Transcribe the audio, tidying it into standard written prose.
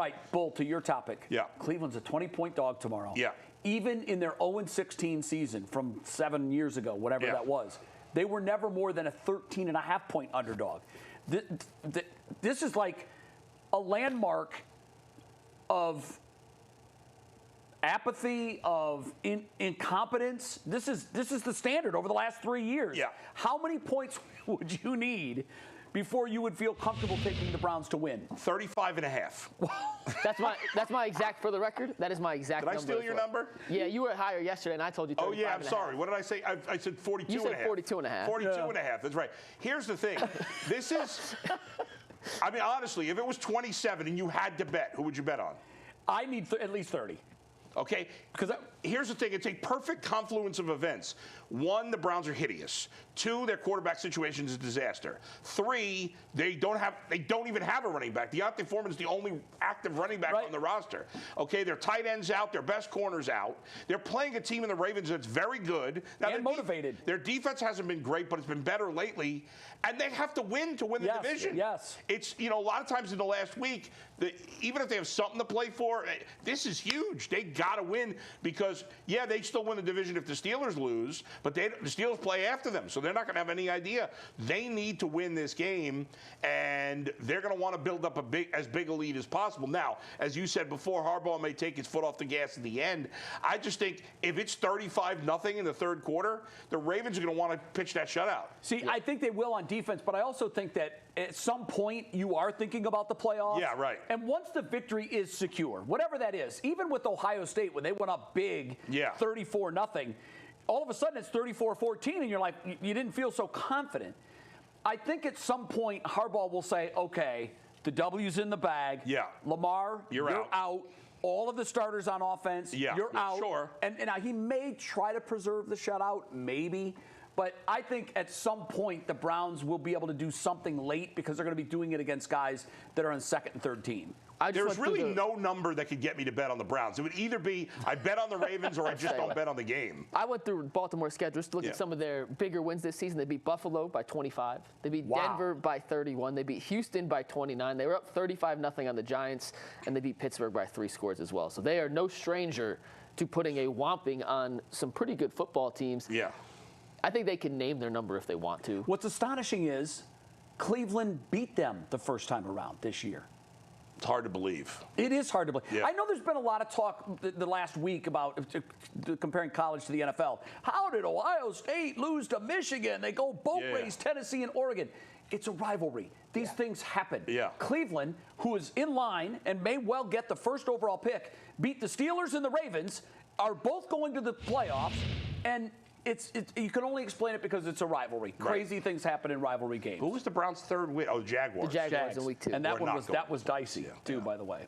Right, Bull, to your topic. Yeah. Cleveland's a 20-point dog tomorrow. Yeah. Even in their 0-16 season from 7 years ago, whatever that was, they were never more than a 13.5-point underdog. This is like a landmark of apathy, of incompetence. This is the standard over the last 3 years. Yeah. How many points would you need before you would feel comfortable taking the Browns to win? 35.5. That's my exact, for the record, that is my exact number. Did I steal your number? Yeah, you were higher yesterday, and I told you 35. Oh, yeah, I'm sorry. What did I say? I said 42 You and a said half. 42 and a half. 42 and a half, that's right. Here's the thing. This is, I mean, honestly, if it was 27 and you had to bet, who would you bet on? I need at least 30. Okay? Because here's the thing. It's a perfect confluence of events. 1, the Browns are hideous. 2, their quarterback situation is a disaster. 3, they don't even have a running back. Deontay Foreman is the only active running back on the roster. Okay? Their tight end's out. Their best corner's out. They're playing a team in the Ravens that's very good. Now, and motivated. Their defense hasn't been great, but it's been better lately. And they have to win the division. Yes. It's, a lot of times in the last week, even if they have something to play for, this is huge. They got to win because, yeah, they still win the division if the Steelers lose, but the Steelers play after them, so they're not going to have any idea. They need to win this game, and they're going to want to build up as big a lead as possible. Now, as you said before, Harbaugh may take his foot off the gas at the end. I just think if it's 35-0 in the third quarter, the Ravens are going to want to pitch that shutout. See, I think they will on defense, but I also think that at some point you are thinking about the playoffs. Yeah, right. And once the victory is secure, whatever that is, even with Ohio State when they went up big, 34-0, all of a sudden it's 34-14 and you're like, you didn't feel so confident. I think at some point Harbaugh will say, okay, the W's in the bag. Yeah. Lamar, you're out. All of the starters on offense, you're out. Sure. And now he may try to preserve the shutout, maybe. But I think at some point the Browns will be able to do something late because they're going to be doing it against guys that are on second and third team. There's really no number that could get me to bet on the Browns. It would either be I bet on the Ravens or I just don't bet on the game. I went through Baltimore's schedule just to look at some of their bigger wins this season. They beat Buffalo by 25. They beat Denver by 31. They beat Houston by 29. They were up 35-0 on the Giants, and they beat Pittsburgh by 3 scores as well. So they are no stranger to putting a whomping on some pretty good football teams. Yeah. I think they can name their number if they want to. What's astonishing is Cleveland beat them the first time around this year. It's hard to believe. It is hard to believe. Yeah. I know there's been a lot of talk the last week about comparing college to the NFL. How did Ohio State lose to Michigan? They go both ways, Tennessee and Oregon. It's a rivalry. These things happen. Yeah. Cleveland, who is in line and may well get the first overall pick, beat the Steelers and the Ravens, are both going to the playoffs, and you can only explain it because it's a rivalry. Crazy things happen in rivalry games. Who was the Browns' third win? Oh, the Jaguars. The Jaguars in week 2. And that was dicey, too, by the way.